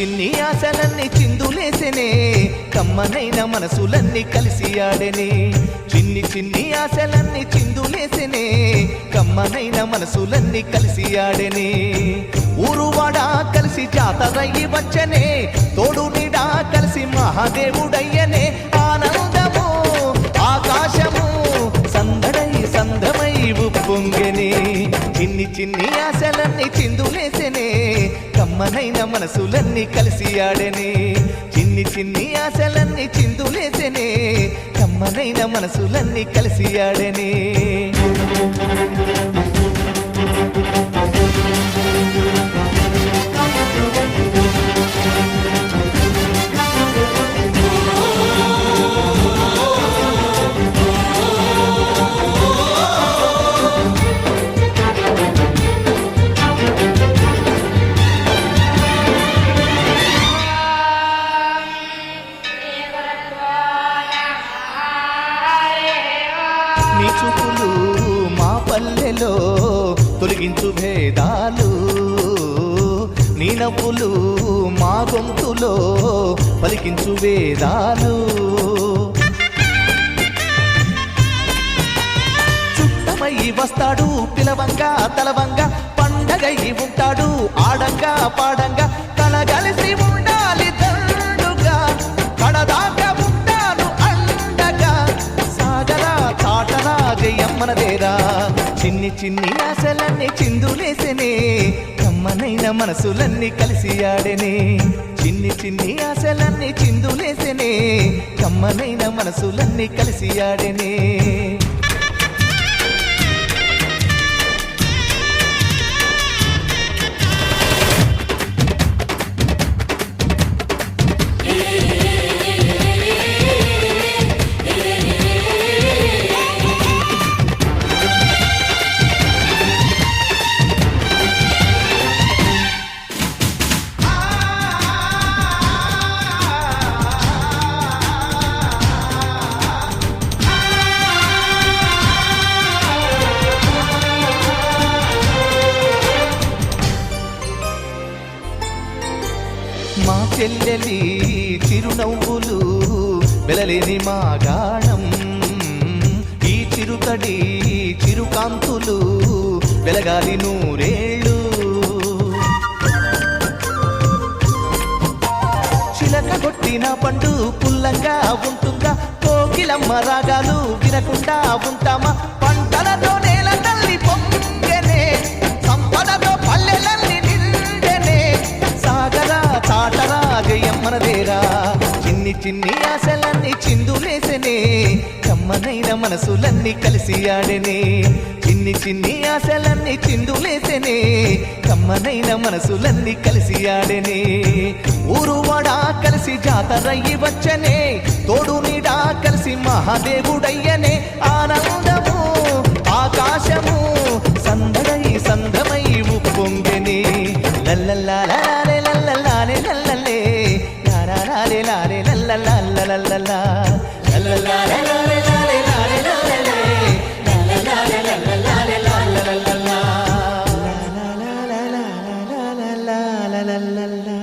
చిన్ని ఆశలన్నీ చిందులేసెనే కమ్మనైన మనసులన్నీ కలిసి ఆడెనే చిన్ని చిన్ని ఆశలన్నీ చిందులేసెనే కమ్మనైన మనసులన్నీ కలిసి ఆడెనే ఊరువాడ కలిసి జాతరయ్యి వచ్చనే తోడు నీడా కలిసి మహాదేవుడయ్యనే ఆనందము ఆకాశము సందడై సంద్రమై ఉప్పొంగెనే చిన్ని చిన్ని ఆశలన్నీ చిందులేసెనే కమ్మనైన మనసులన్నీ కలిసి ఆడెనే చిన్ని చిన్ని ఆశలన్నీ చిందులేసెనే కమ్మనైన మనసులన్నీ కలిసి ఆడెనే నీ చూపులు మా పల్లెలో తొలగించు భేదాలు నీ నవ్వులు మా గొంతులో పలికించు వేదాలు చుట్టమై వస్తాడు పిలవంగా తలవంగా పండగై ఉంటాడు ఆడంగా పాడంగా కలగలిసి ఉండాలి దండుగా కడదాకా ఉంటాను అండగా సాగరా తాటరా జయమ్మనదేరా చిన్ని చిన్ని ఆశలన్నీ చిందులేసెనే కమ్మనైన మనసులన్నీ కలిసి ఆడెనే చిన్ని చిన్ని ఆశలన్నీ చిందులేసెనే కమ్మనైన మనసులన్నీ కలిసి ఆడెనే మా చెల్లెలి చిరునవ్వులు వెలలేని మా గాణం ఈ చిరుతడి చిరుకాంతులు వెలగాలి నూరేళ్ళు చిలక కొట్టిన పండు పుల్లంగా ఉంటుందా కోకిలమ్మ రాగాలు వినకుండా ఉంటామా పంటలతో నేల తల్లి పొంగెనే సంపదతో పల్లెలన్నీ నిండెనే సాగరా తాటరా జయమ్మనదేరా చిన్ని చిన్ని ఆశలన్నీ చిందులేసెనే కమ్మనైన మనసులన్నీ కలిసి ఆడెనే చిన్ని చిన్ని ఆశలన్నీ చిందులేసెనే కమ్మనైన మనసులన్నీ కలిసి ఆడెనే ఊరువాడ కలిసి జాతరయ్యి వచ్చనే తోడు నీడా కలిసి మహాదేవుడయ్యనే ఆనందము ఆకాశము సందడై సంద్రమై ఉప్పొంగెనే లల్లల్లాలే లల్లల్లాలే లల్లలే లారే లారే లల్లల్లాలల్లల్లా లల్లల్లాలే లారే లారే లారే లల్లలే లల్లల్లాలే లల్లల్లాలే లల్లల్లా లల్లల్లా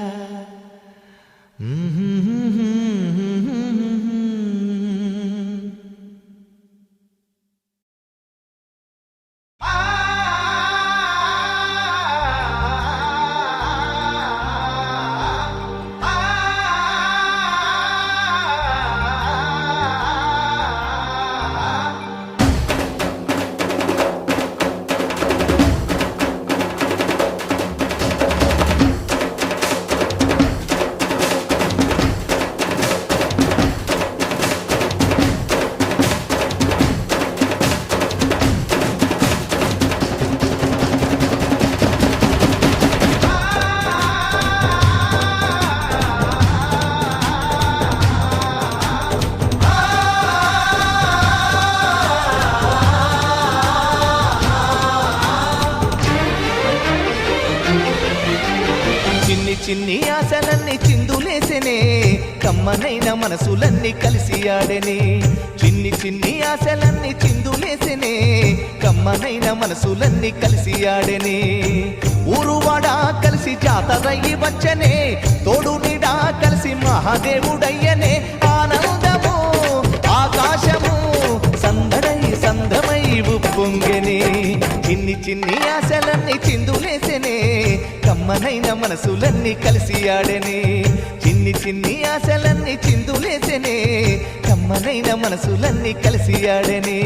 చిన్ని ఆశలన్నీ చిందులేసెనే కమ్మనైన మనసులన్నీ కలిసి ఆడెనే చిన్ని చిన్ని ఆశలన్నీ చిందులేసెనే కమ్మనైన మనసులన్నీ కలిసి ఆడెనే ఊరువాడ కలిసి జాతరయ్యి వచ్చనే తోడు నీడా కలిసి మహాదేవుడయ్యనే ఆనందము ఆకాశము సందడై సంద్రమై ఉప్పొంగెనే చిన్ని చిన్ని ఆశలన్నీ చిందులేసెనే కమ్మనైన మనసులన్నీ కలిసి ఆడెనే చిన్ని చిన్ని ఆశలన్నీ చిందులేసెనే కమ్మనైన మనసులన్నీ కలిసి ఆడెనే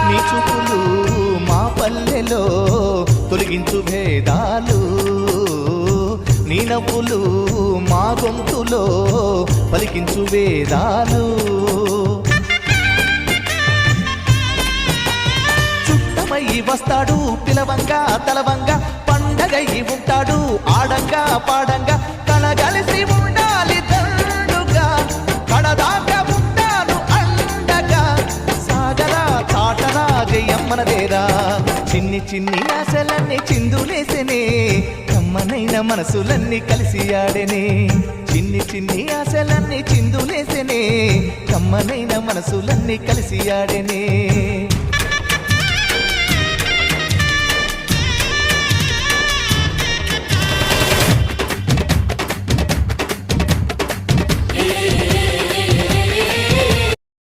నీ చూపులు మా పల్లెలో తొలగించు భేదాలు నీ నవ్వులు మా గొంతులో పలికించు వేదాలు చుట్టమై వస్తాడు పిలవంగా తలవంగా పండగై ఉంటాడు ఆడంగా పాడంగా కలగలిసి ఉండాలి దండుగా కడదాకా ఉంటాను అండగా సాగరా చాటరా జయమ్మనదేరా చిన్ని చిన్ని ఆశలన్నీ చిందులేసెనే కమ్మనైన మనసులన్నీ కలిసి ఆడెనే చిన్ని చిన్ని ఆశలన్నీ చిందులేసెనే కమ్మనైన మనసులన్నీ కలిసి ఆడెనే